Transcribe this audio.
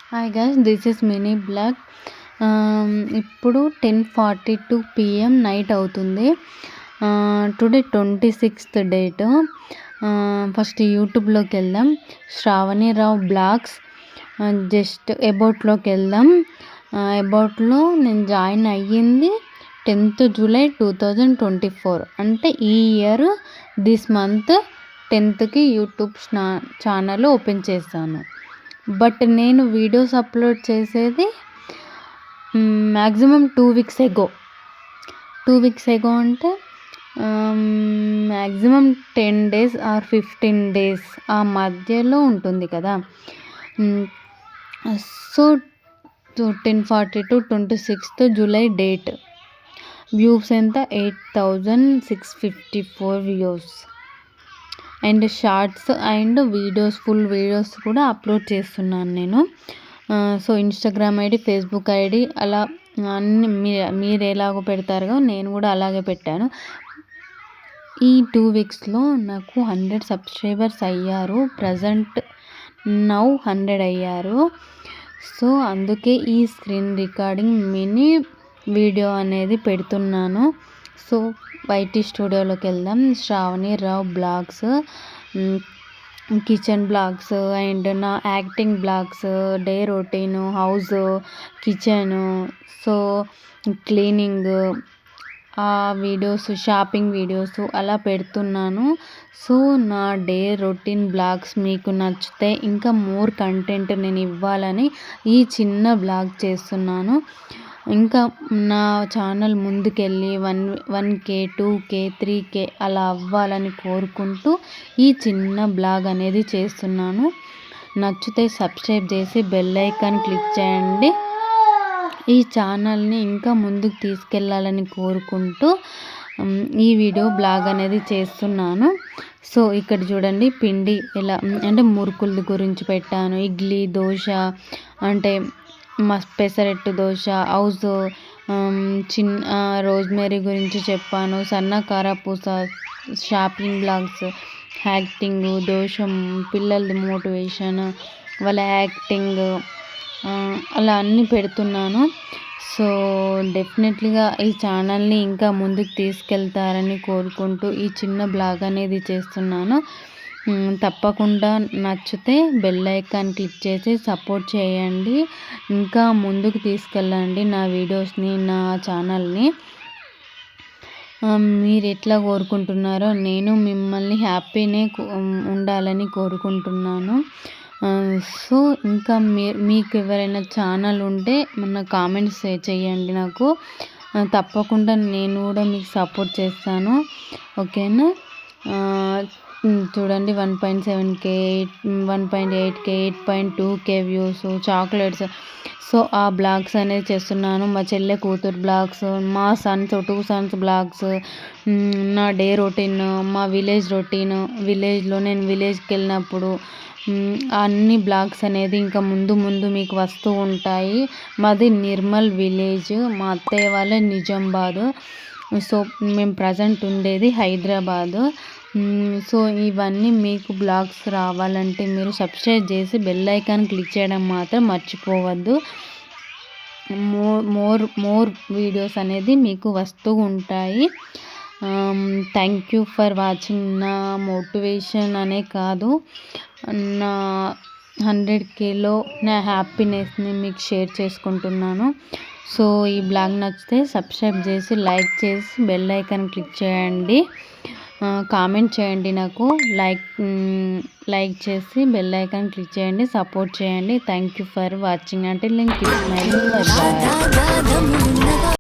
Hi guys, this is mini blog. ఇప్పుడు 10:42 PM night అవుతుంది. Today 26th date. First యూట్యూబ్లోకి వెళ్దాం. శ్రావణిరావు బ్లాగ్స్. జస్ట్ అబౌట్లోకి వెళ్దాం. అబౌట్లో నేను జాయిన్ అయ్యింది 10th July 2024. అంటే ఈ year this month 10th YouTube channel open చేశాను. బట్ నేను వీడియోస్ అప్లోడ్ చేసేది మ్యాక్సిమం 2 weeks ఎగో. 2 weeks ఎగో అంటే మ్యాక్సిమం 10 days ఆర్ 15 days ఆ మధ్యలో ఉంటుంది కదా. So 10:42 26th July date. Views ఎంత? 8,654 views. And shorts and videos, full videos కూడా అప్లోడ్ చేస్తున్నాను నేను. So Instagram ID, Facebook ID అలా అన్నీ మీరు ఎలాగో పెడతారుగా నేను కూడా అలాగే పెట్టాను. ఈ 2 weeksలో నాకు 100 సబ్స్క్రైబర్స్ అయ్యారు. ప్రజెంట్ నౌ 100 అయ్యారు. సో అందుకే ఈ స్క్రీన్ రికార్డింగ్ మినీ వీడియో అనేది పెడుతున్నాను. సో వైటీ స్టూడియోలోకి వెళ్దాం. Shravani Rao blogs, kitchen blogs and నా acting blogs, day routine, house, kitchen, so cleaning ఆ వీడియోస్, షాపింగ్ వీడియోస్ అలా పెడుతున్నాను. సో నా డే రొటీన్ బ్లాగ్స్ మీకు నచ్చితే ఇంకా మోర్ కంటెంట్ నేను ఇవ్వాలని ఈ చిన్న బ్లాగ్ చేస్తున్నాను. ఇంకా నా ఛానల్ ముందుకెళ్ళి 1K 2K 3K అలా అవ్వాలని కోరుకుంటూ ఈ చిన్న బ్లాగ్ అనేది చేస్తున్నాను. నచ్చితే సబ్స్క్రైబ్ చేసి బెల్ ఐకాన్ క్లిక్ చేయండి. ఈ ఛానల్ని ఇంకా ముందుకు తీసుకెళ్ళాలని కోరుకుంటూ ఈ వీడియో బ్లాగ్ అనేది చేస్తున్నాను. సో ఇక్కడ చూడండి, పిండి ఎలా అంటే మురుకుల గురించి పెట్టాను. ఇడ్లీ, దోశ అంటే పెసరట్టు దోశ, హౌస్, రోజ్మేరీ గురించి చెప్పాను. సన్నకార పూస, షాపింగ్ బ్లాగ్స్, యాక్టింగ్, దోషం, పిల్లలది మోటివేషన్, వాళ్ళ యాక్టింగ్ అలా అన్నీ పెడుతున్నాను. సో డెఫినెట్లీగా ఈ ఛానల్ని ఇంకా ముందుకు తీసుకెళ్తారని కోరుకుంటూ ఈ చిన్న బ్లాగ్ అనేది చేస్తున్నాను. తప్పకుండా నచ్చితే బెల్ ఐకాన్ క్లిక్ చేసి సపోర్ట్ చేయండి. ఇంకా ముందుకు తీసుకెళ్ళండి నా వీడియోస్ని, నా ఛానల్ని. మీరు ఎట్లా కోరుకుంటున్నారో నేను మిమ్మల్ని హ్యాపీనే ఉండాలని కోరుకుంటున్నాను. సో ఇంకా మీకు ఎవరైనా ఛానల్ ఉంటే మన కామెంట్స్ చేయండి నాకు. తప్పకుండా నేను కూడా మీకు సపోర్ట్ చేస్తాను. ఓకేనా? చూడండి 1.7K, 1.8K, 8.2K views, chocolates. So ఆ బ్లాగ్స్ అనేది చేస్తున్నాను. మా చెల్లె కూతురు బ్లాగ్స్, మా సన్స్ 2 sons బ్లాగ్స్, నా డే రొటీన్, మా విలేజ్ రొటీన్, విలేజ్లో నేను విలేజ్కి వెళ్ళినప్పుడు అన్ని బ్లాగ్స్ అనేది ఇంకా ముందు ముందు మీకు వస్తూ ఉంటాయి. మాది నిర్మల్ విలేజ్, మా అత్తయ్య వాళ్ళ నిజామాబాద్. సో మేము ప్రజెంట్ ఉండేది హైదరాబాద్. సో ఇవన్నీ మీకు బ్లాగ్స్ రావాలంటే మీరు సబ్స్క్రైబ్ చేసి బెల్ ఐకాన్ క్లిక్ చేయడం మాత్రం మర్చిపోవద్దు. మోర్ వీడియోస్ అనేది మీకు వస్తూ ఉంటాయి. Thank you for watching. నా మోటివేషన్ అనే కాదు, నా 100Kలో నా హ్యాపీనెస్ని మీకు షేర్ చేసుకుంటున్నాను. సో ఈ బ్లాగ్ నచ్చితే సబ్స్క్రైబ్ చేసి, లైక్ చేసి, బెల్ ఐకాన్ క్లిక్ చేయండి. కామెంట్ చేయండి నాకు. లైక్ చేసి బెల్ ఐకాన్ క్లిక్ చేయండి, సపోర్ట్ చేయండి. Thank you for watching. అంటే నేను